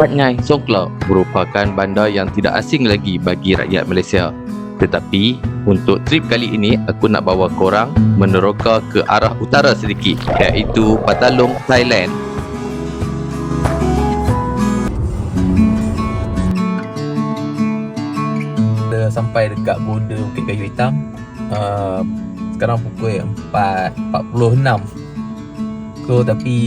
Pat Ngai Songkla merupakan bandar yang tidak asing lagi bagi rakyat Malaysia. Tetapi untuk trip kali ini aku nak bawa korang meneroka ke arah utara sedikit, iaitu Patalong, Thailand. Dah sampai dekat border Bukit Kayu Hitam. Sekarang pukul 4.46. So tapi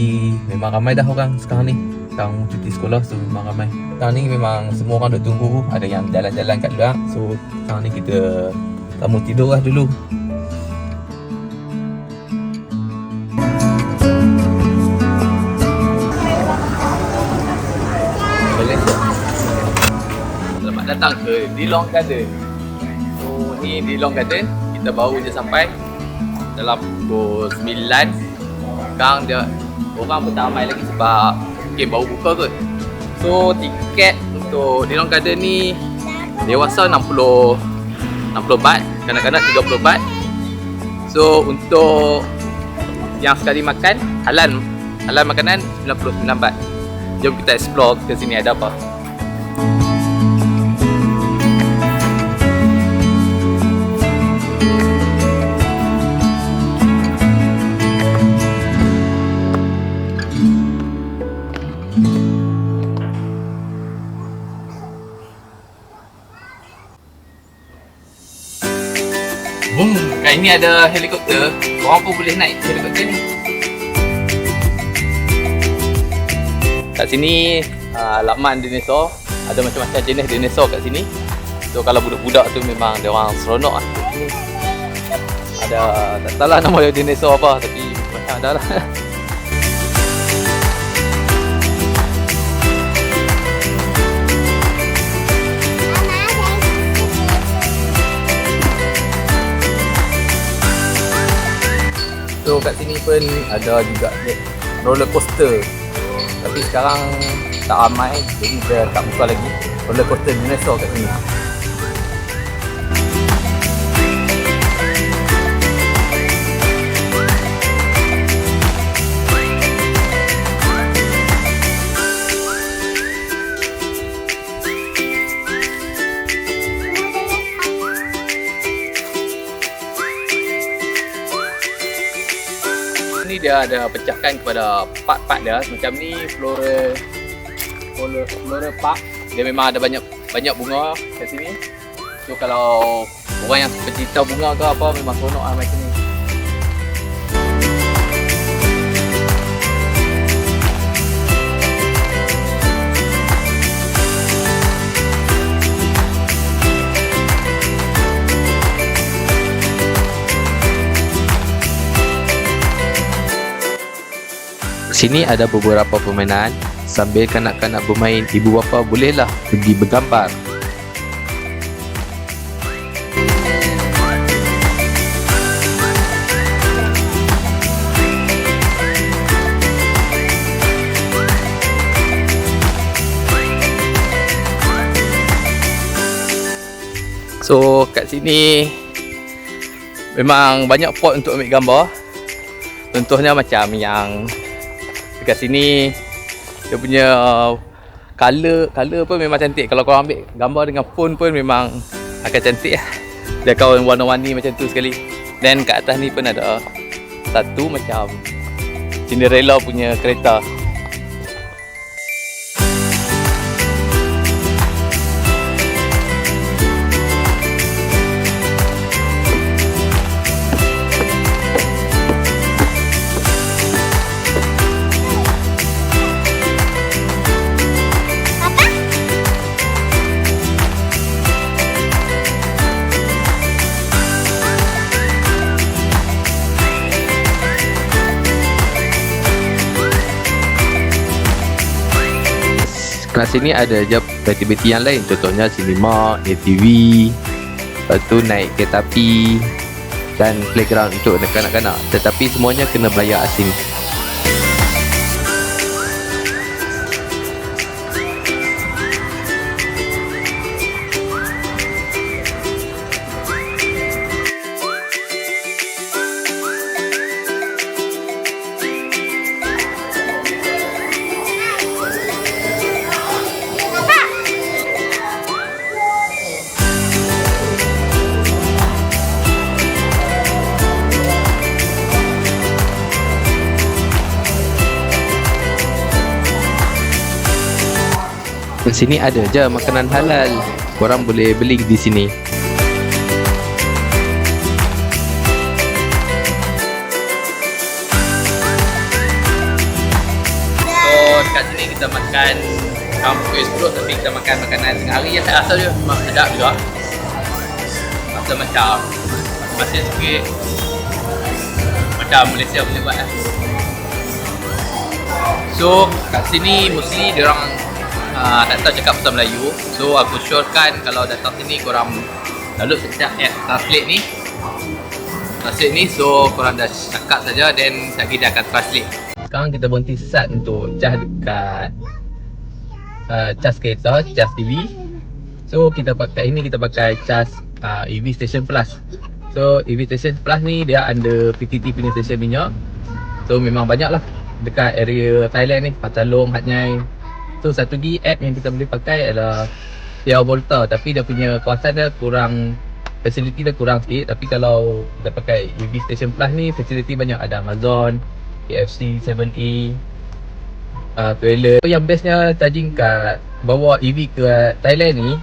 memang ramai dah orang sekarang ni. Sekarang cuti sekolah, so memang ramai. Sekarang ni memang semua orang duk tunggu. Ada yang jalan-jalan kat luar. So sekarang ni kita tamu tidur lah dulu. Selamat datang ke Dilong Garden. So ni Dilong Garden, kita baru je sampai dalam pukul 9. Sekarang dia orang pun tak ramai lagi sebab mungkin baru buka kot. So tiket untuk Dilong Garden ni dewasa 60 baht, kadang-kadang 30 baht. So untuk yang sekali makan halal makanan 99 baht. Jom kita explore ke sini ada apa. Kat ini ada helikopter. Korang pun boleh naik helikopter ni. Kat sini laman dinosaur. Ada macam-macam jenis dinosaur kat sini. So kalau budak-budak tu memang dia orang seronok lah. Ada, tak tahulah nama dinosaur apa, tapi macam ada lah. So kat sini pun ada juga roller coaster. Tapi sekarang tak ramai, jadi dia tak buka lagi roller coaster dinosaur kat sini. Ni dia ada pecahkan kepada part-part dia. Macam ni Flora Park. Dia memang ada banyak bunga kat sini. So kalau orang yang pecinta bunga ke apa, memang seronok lah macam ni. Sini ada beberapa permainan. Sambil kanak-kanak bermain, ibu bapa bolehlah pergi bergambar. So kat sini memang banyak spot untuk ambil gambar. Contohnya macam yang dekat sini, dia punya color pun memang cantik. Kalau korang ambil gambar dengan phone pun memang akan cantik lah. Dia akan warna-warni macam tu sekali. Dan kat atas ni pun ada satu macam Cinderella punya kereta. Kat sini ada je aktiviti yang lain, contohnya sinema, ATV, lepas tu naik kereta api dan playground untuk kanak-kanak. Tetapi semuanya kena bayar asing. Di sini ada je makanan halal. Korang boleh beli di sini. So dekat sini kita makan pukul 10 tapi kita makan makanan tengah hari yang saya rasa dia memang sedap juga. Rasa macam masih sikit macam Malaysia punya buat lah. So kat sini mostly diorang tak tahu cakap bahasa Melayu. So aku syorkan kalau datang sini korang download sekejap app translate ni. So korang dah cakap saja then lagi dia akan translate. Sekarang kita berhenti sesaat untuk cas dekat cas kereta, cas EV. So kita pakai cas EV Station Plus. So EV Station Plus ni dia under PTT punya station minyak. So memang banyak lah dekat area Thailand ni, Patalong, Hat Nyai. So satu lagi app yang kita boleh pakai adalah Pia Volta, tapi dia punya kawasan dia kurang, facility dia kurang sikit. Tapi kalau kita pakai EV Station Plus ni, facility banyak, ada Amazon, KFC, 7A, toilet. So yang bestnya charging kat bawa EV ke Thailand ni,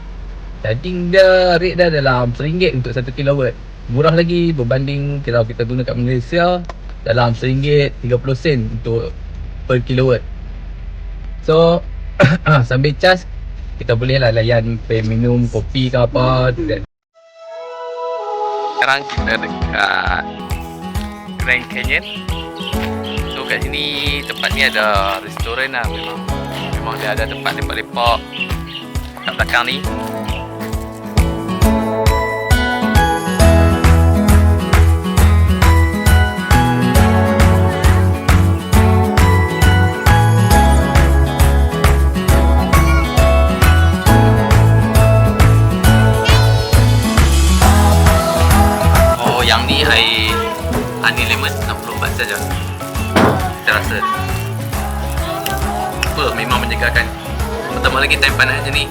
charging dia rate dia dalam RM1 untuk 1 kW. Murah lagi berbanding kalau kita guna kat Malaysia dalam RM1.30 untuk per kilowatt. So sambil cas kita boleh lah layan minum kopi ke apa. Sekarang kita dekat Grand Canyon. So kat sini tempat ni ada restoran lah. Memang dia ada tempat lepak-lepak kat belakang ni. Yang ni air honey lemon 60 baht saja. Kita rasa memang menyegarkan. Pertama lagi time panas macam ni.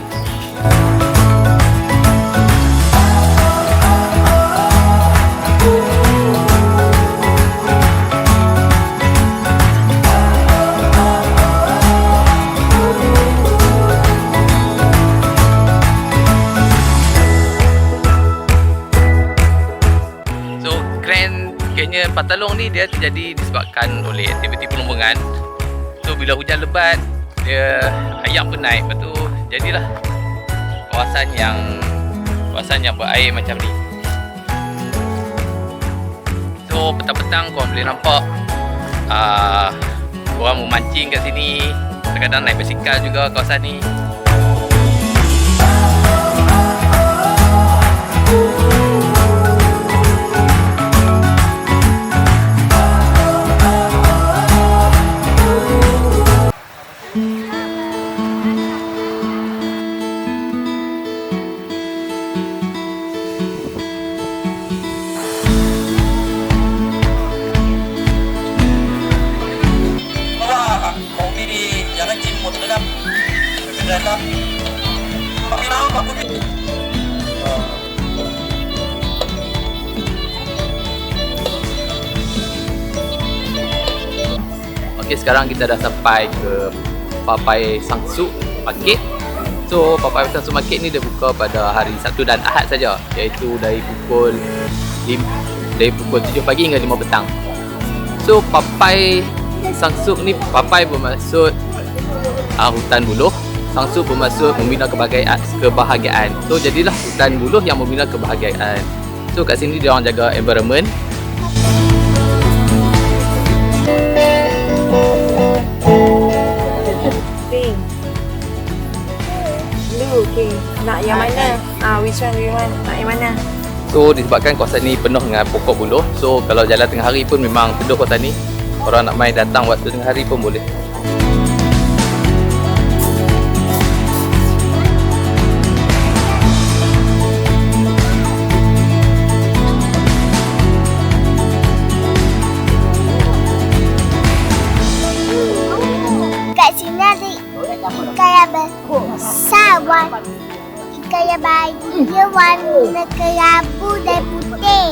Patalong ni dia terjadi disebabkan oleh aktiviti perlombongan. So bila hujan lebat, dia air pun naik. Lepas tu jadilah kawasan yang berair macam ni. So petang-petang korang boleh nampak orang memancing kat sini. Kadang-kadang naik basikal juga kawasan ni. Okay, sekarang kita dah sampai ke Papai Sangsuk Market. So Papai Sangsuk Market ni dia buka pada hari Sabtu dan Ahad saja, iaitu dari pukul 7 pagi hingga 5 petang. So Papai Sangsuk ni, Papai bermaksud hutan buluh, Sangsuk bermaksud membina kebahagiaan. So jadilah hutan buluh yang membina kebahagiaan. So kat sini dia orang jaga environment. Pink, blue, okay. Nak yang mana? Which one we want? Nak yang mana? So disebabkan kawasan ni penuh dengan pokok buluh, so kalau jalan tengah hari pun memang teduh kawasan ni. Orang nak main datang waktu tengah hari pun boleh. Kat sini ada ikan yang besar, ikan yang bayi, dia warna kelabu dan putih.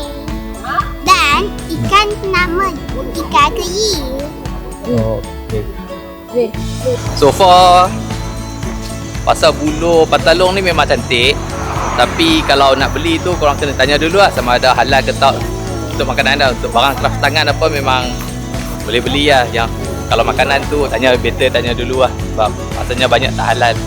Dan ikan nama ikan keri. Oh, okay. So far Pasal buluh pantalung ni memang cantik. Tapi kalau nak beli tu korang kena tanya dulu lah sama ada halal ke tak untuk makanan dah. Untuk barang craft tangan apa memang boleh beli lah. Yang kalau makanan tu better tanya dulu lah. Sebab rasanya banyak tak halal.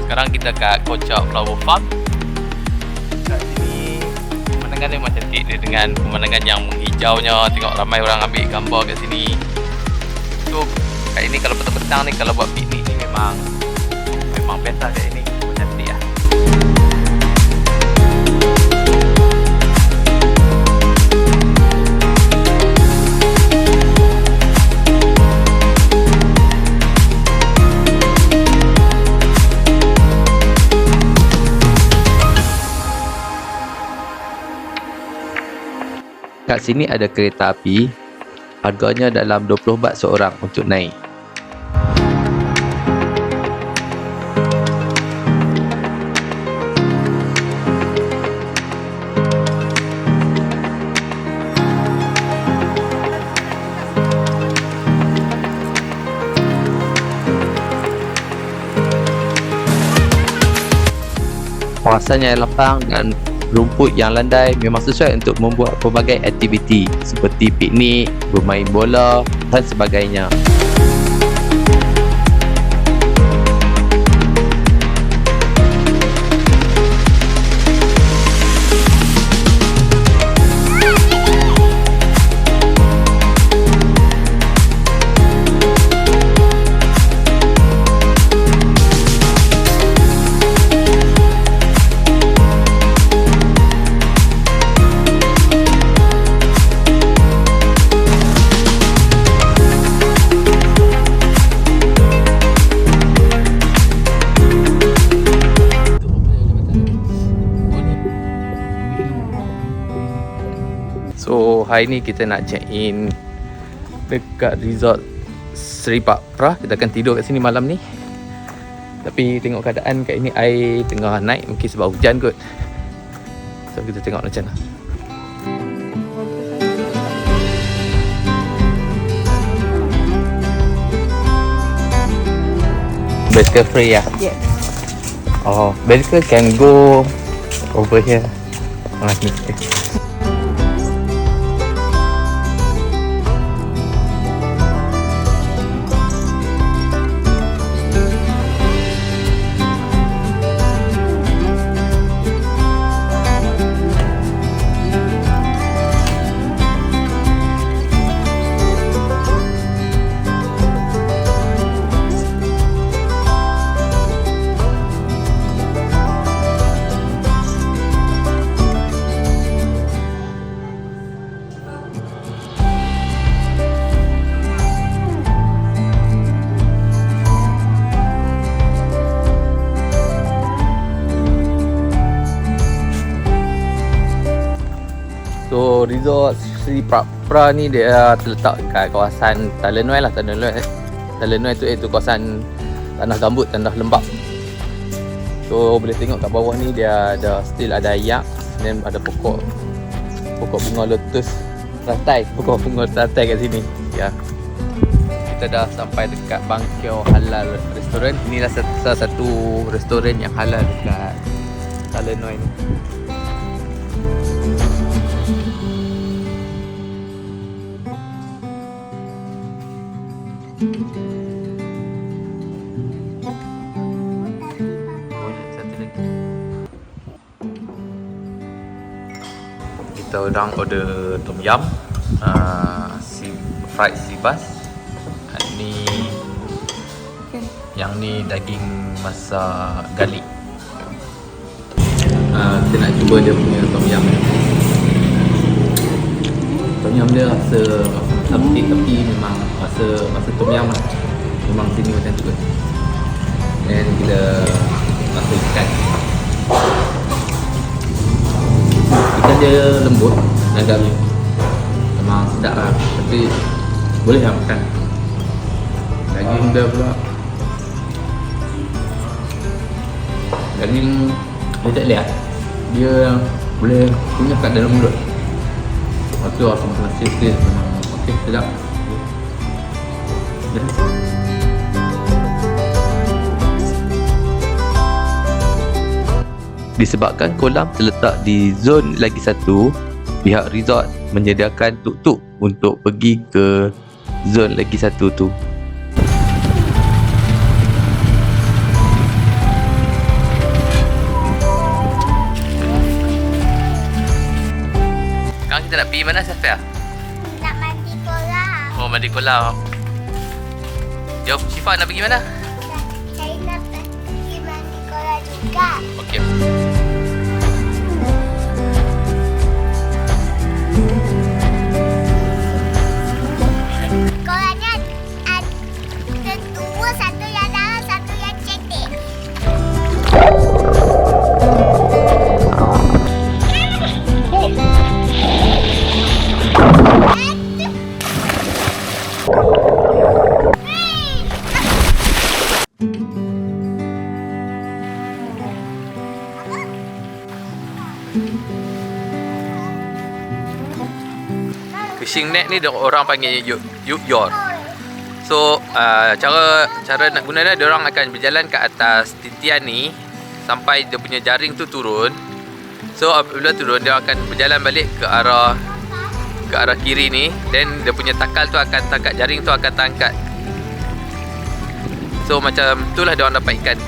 Sekarang kita kat Kocak Flower Farm. Kat sini pemandangan dia memang cantik dia dengan pemandangan yang menghijaunya. Tengok ramai orang ambil gambar kat sini. So kat ini kalau petang-petang ni kalau buat piknik ni memang best lah kat sini. Memang cantik lah. Kat sini ada kereta api. Harganya dalam 20 baht seorang untuk naik. Kawasannya lapang dan rumput yang landai memang sesuai untuk membuat pelbagai aktiviti seperti piknik, bermain bola dan sebagainya. So hari ni kita nak check in dekat resort Sri Pra. Kita akan tidur kat sini malam ni. Tapi tengok keadaan kat ini air tengah naik, mungkin sebab hujan kot. So kita tengok macam mana. Bicycle free ya? Yes. Oh, bicycle can go over here. Ni. So resort Sri Pra ni dia terletak kat kawasan Talenoi lah. Talenoi tu iaitu kawasan tanah gambut, tanah lembap. So boleh tengok kat bawah ni dia ada still ada ayak dan ada pokok bunga lotus teratai, pokok bunga teratai kat sini. Ya. Kita dah sampai dekat Bangkyo Halal Restaurant. Inilah salah satu restoran yang halal dekat Talenoi ni. Kita orang order tom yum, fried sea bass. Ni yang ni daging masak garlic. Kita nak cuba dia punya tom yum. Tom yum dia rasa sampai tapi memang rasa tom yum lah. Memang sini macam tu. Dan kita rasa ikan. dia lembut dan garing. Memang sedap lah. Tapi boleh lah makan. Daging dia pula, daging dia tak lihat. Dia boleh kunyah kat dalam mulut. Lepas tu asam pedas dia memang okey, sedap. Disebabkan kolam terletak di zon lagi satu, pihak resort menyediakan tuk-tuk untuk pergi ke zon lagi satu tu. Sekarang kita nak pergi mana, Safia? Nak mandi kolam. Oh, mandi kolam. Jom, Syifa nak pergi mana? Saya nak pergi mandi kolam juga. Okey. Kolamnya ada dua, satu yang dalam, satu yang cetek. Fishing net ni orang panggil yuk-yor. So cara nak guna dia, orang akan berjalan ke atas titian ni sampai dia punya jaring tu turun. So apabila turun, dia akan berjalan balik ke arah kiri ni, then dia punya takal tu akan tangkat, jaring tu akan tangkat. So macam itulah dia orang dapat ikan.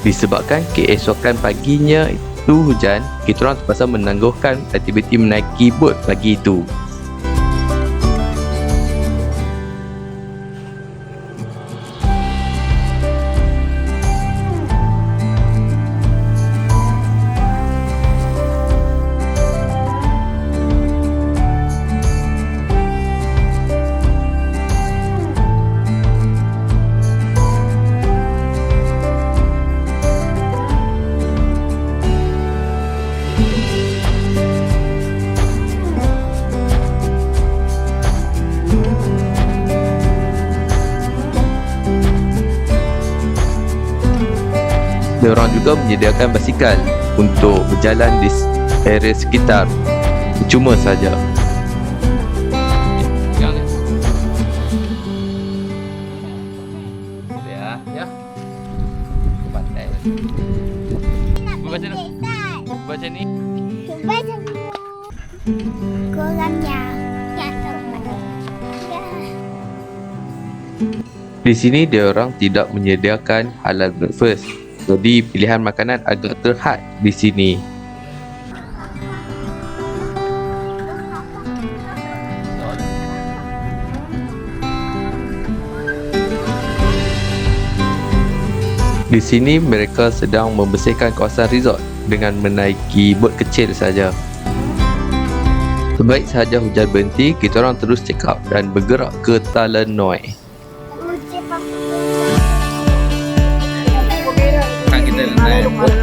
Disebabkan keesokan paginya itu hujan, kita orang terpaksa menangguhkan aktiviti menaiki bot pagi itu. Diorang juga menyediakan basikal untuk berjalan di area sekitar, cuma saja. Ya, ya. Pantai. Baca ni. Baca ni. Baca kolamnya. Ya, teman. Di sini diorang tidak menyediakan halal breakfast. Jadi pilihan makanan agak terhad di sini. Di sini mereka sedang membersihkan kawasan resort dengan menaiki bot kecil saja. Sebaik sahaja hujan berhenti, kita orang terus check up dan bergerak ke Talanoy. Sekarang kita naik bot.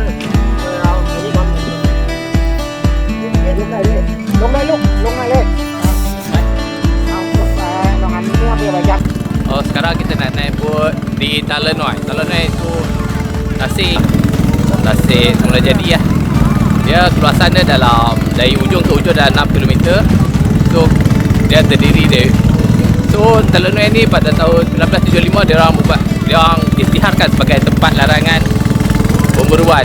Oh, sekarang kita nak naik bot di Talanoy. Talanoy itu tasik mula jadi lah. Dia keluasan dia dari ujung ke ujung dalam 6 km. So dia terdiri dari, so Talanoy ni pada tahun 1975 dia orang isytiharkan sebagai tempat larangan pemburuan.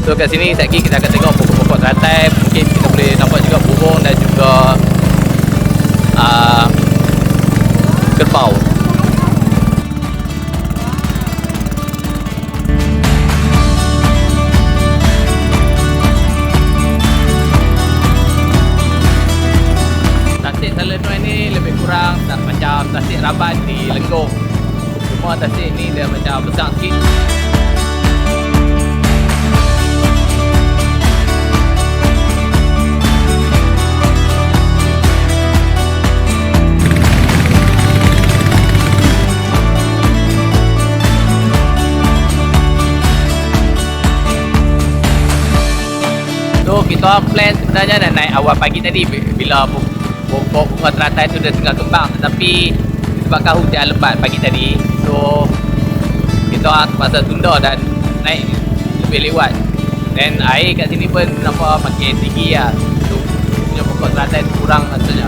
So kat sini sekejap lagi kita akan tengok pokok-pokok teratai. Mungkin kita boleh nampak juga burung dan juga kerbau. Tasik Talanoy ni lebih kurang tak macam tasik Raban di Lenggong. semua atas ni dia macam besar sikit. So kita plan sebenarnya nak naik awal pagi tadi bila pokok bunga teratai tu dah tengah kembang, tetapi disebabkan hujan lebat pagi tadi, so kita terpaksa tunda dan naik lebih lewat. Dan air kat sini pun nampak makin tinggi lah, so punya pokok teratai tu kurang rasanya.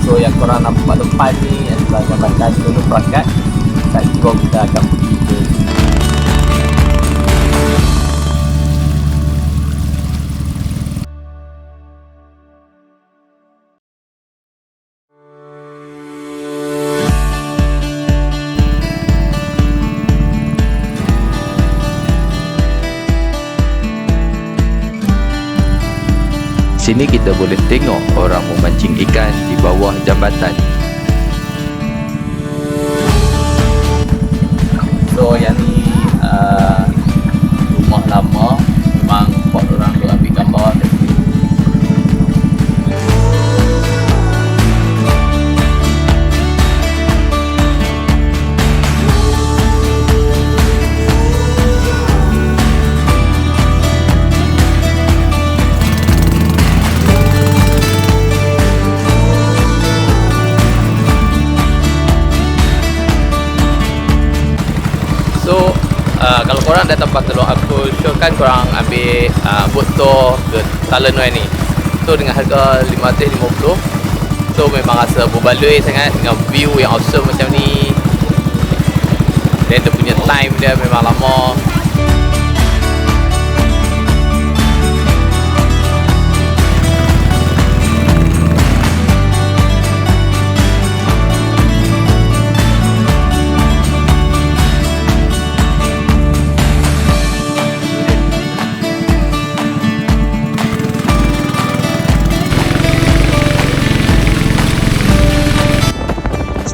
So yang korang nampak depan ni adalah jambatan Jalur Perakat. Saat ini kita akan pergi ke Sini kita boleh tengok orang memancing ikan di bawah jambatan. So yang ni rumah lama, memang buat orang tu ambil gambar kat sini. So kalau korang datang Pataloh, aku syorkan korang ambil boat tour ke Talanoy ni. So dengan harga RM550, so memang rasa berbaloi sangat dengan view yang awesome macam ni. Dan dia punya time dia memang lama.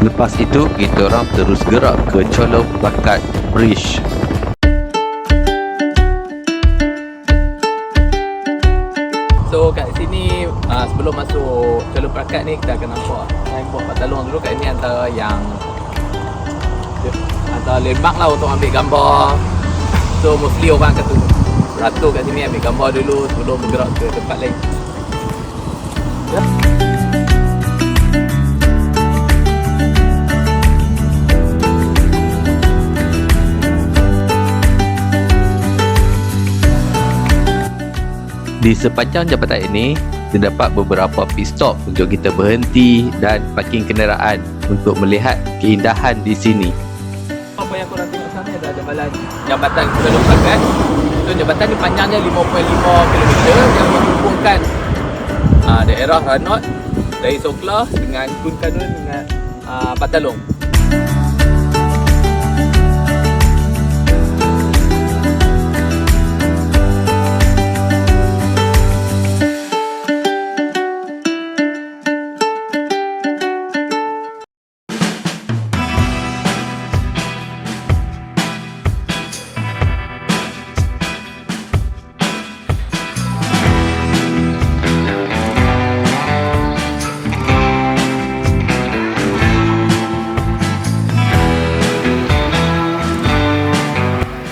Selepas itu, kita orang terus gerak ke Jalur Perakat Bridge. So kat sini sebelum masuk Jalur Perakat ni, kita akan nampak signboard Pataloh dulu. Kat ni antara landmark lah untuk ambil gambar. So mostly orang akan beratur kat sini ambil gambar dulu sebelum bergerak ke tempat lain. Di sepanjang jambatan ini, terdapat beberapa pit stop untuk kita berhenti dan parking kenderaan untuk melihat keindahan di sini. Apa yang korang tengok sana ada jambatan Jalur Perakat. So jambatan ni panjangnya 5.5 km yang menghubungkan daerah Ranot dari Soklah dengan Kun Kanun dengan Pataloh.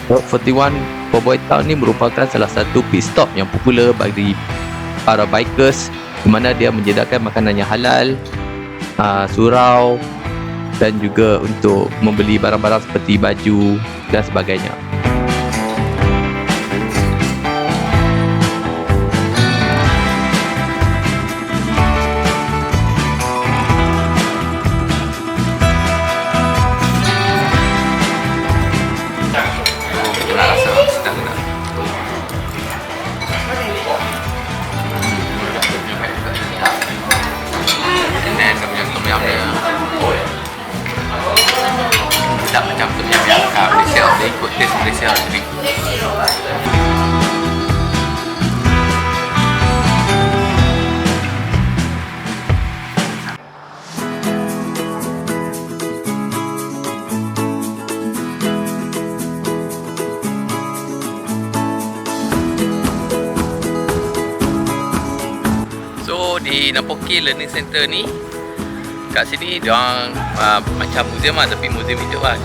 Route 41 Poboy Town ni merupakan salah satu pit stop yang popular bagi para bikers, di mana dia menyediakan makanan yang halal, surau dan juga untuk membeli barang-barang seperti baju dan sebagainya. ikut test yang sendiri. So di Napoki Learning Center ni, kat sini dia macam museum lah, tapi museum hidup lah.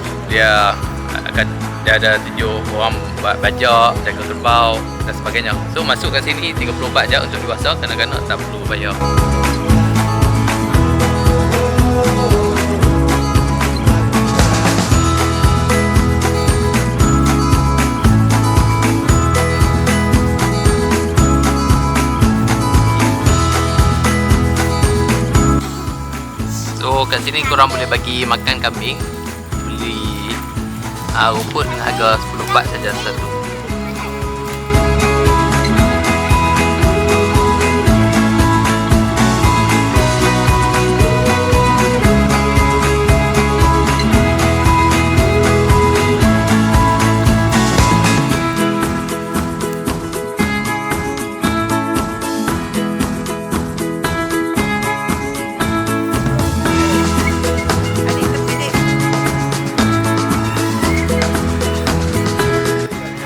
Dia ada tunjuk orang buat bajak, jaga kerbau dan sebagainya. So masuk kat sini 34 je untuk dewasa, kanak-kanak tak perlu bayar. So kat sini korang boleh bagi makan kambing, beli rumput dengan harga 10 baht saja satu.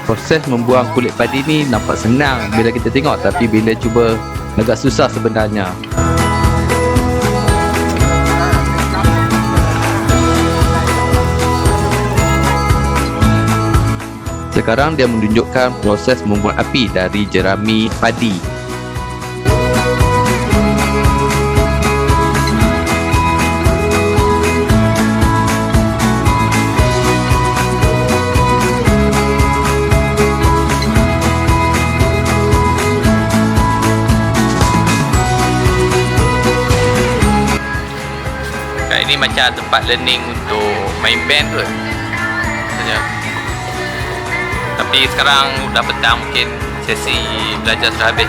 Proses membuang kulit padi ni nampak senang bila kita tengok, tapi bila cuba agak susah sebenarnya. Sekarang dia menunjukkan proses membuat api dari jerami padi. Ini macam tempat learning untuk main band kot saja. Tapi sekarang dah petang, mungkin sesi belajar sudah habis.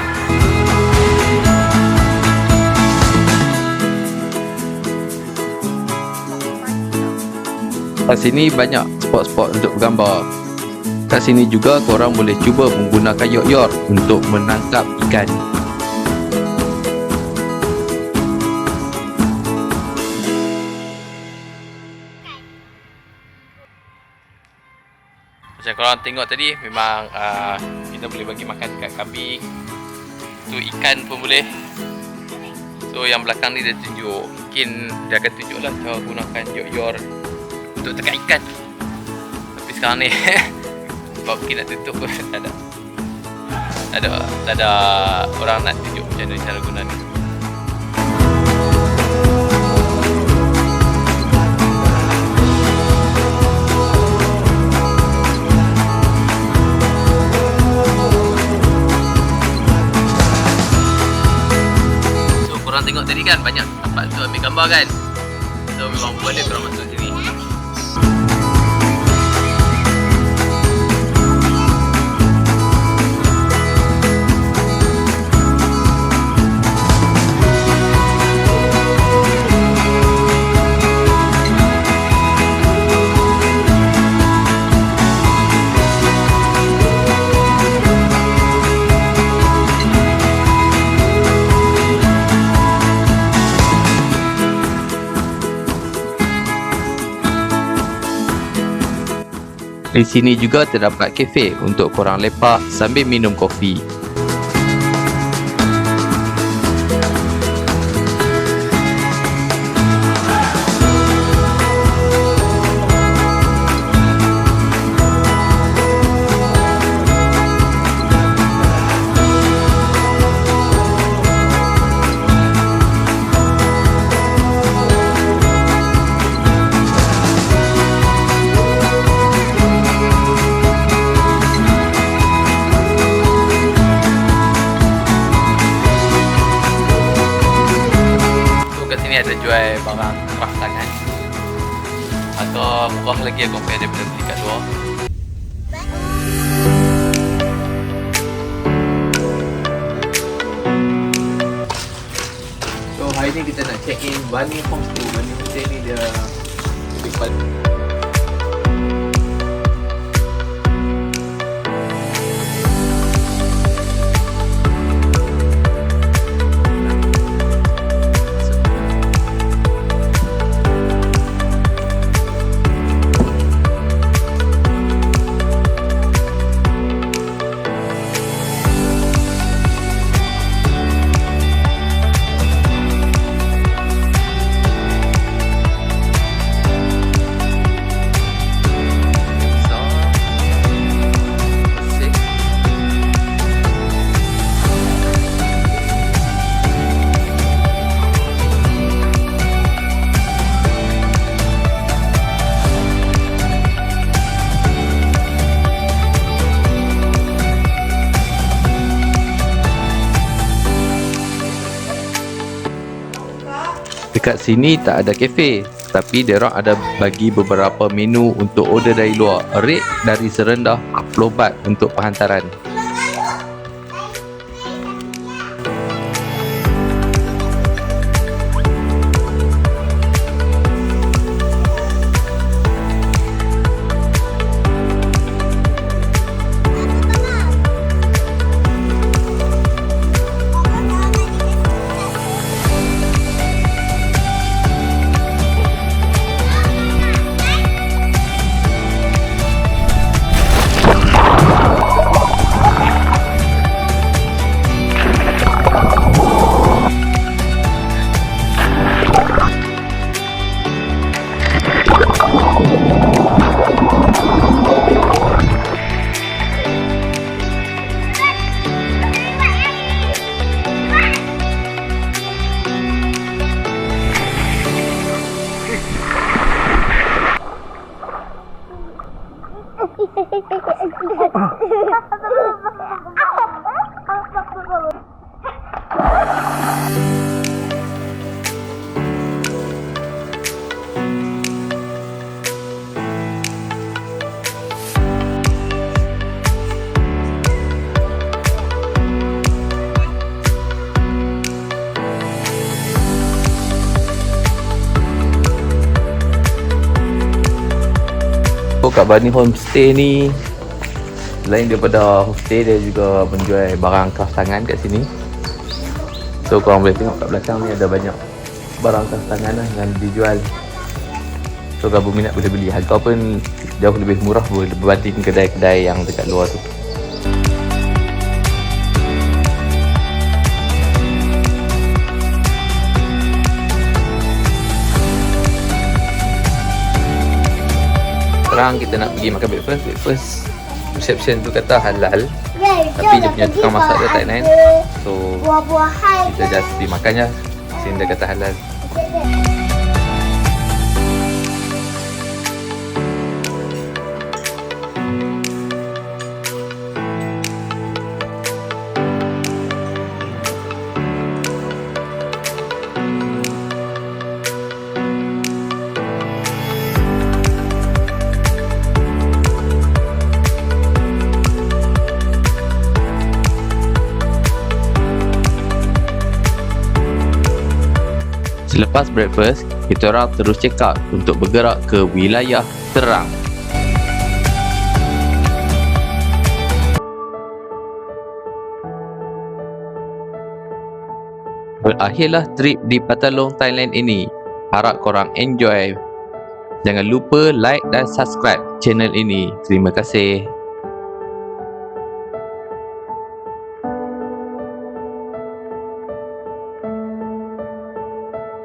Kat sini banyak spot-spot untuk bergambar. Kat sini juga korang boleh cuba menggunakan yor-yor untuk menangkap ikan. Macam korang tengok tadi, memang kita boleh bagi makan dekat kambing. Tu ikan pun boleh. So yang belakang ni dia tunjuk, mungkin dia akan tunjuk lah cara gunakan yor-yor untuk tekan ikan. Tapi sekarang ni sebab mungkin nak tutup pun tak ada orang nak tunjuk macam mana cara guna ni. Tengok tadi kan banyak tempat untuk ambil gambar kan. So memang boleh korang masuk sini. Di sini juga terdapat kafe untuk korang lepak sambil minum kopi. Ada jual barang craft tangan atau murah lagi compare daripada beli kat luar. So hari ni kita nak check in Bani Homestay. Bani Homestay ni dia lebih Dekat sini tak ada kafe, tapi diorang ada bagi beberapa menu untuk order dari luar. Rate dari serendah 40 baht untuk penghantaran. Kat Bani Homestay ni, selain daripada homestay, dia juga menjual barang craft tangan kat sini. So korang boleh tengok kat belakang ni ada banyak barang craft tangan lah yang dijual. So kalau berminat boleh beli. Harga pun jauh lebih murah berbanding kedai-kedai yang dekat luar tu. Sekarang kita nak pergi makan breakfast. Reception tu kata halal, tapi dia punya tukang masak dia tak lain. So Buah-buahan kita just pergi makan je. Sini dia kata halal. Selepas breakfast, kita orang terus check out untuk bergerak ke wilayah terang. Berakhirlah trip di Patalong, Thailand ini. Harap korang enjoy. Jangan lupa like dan subscribe channel ini. Terima kasih.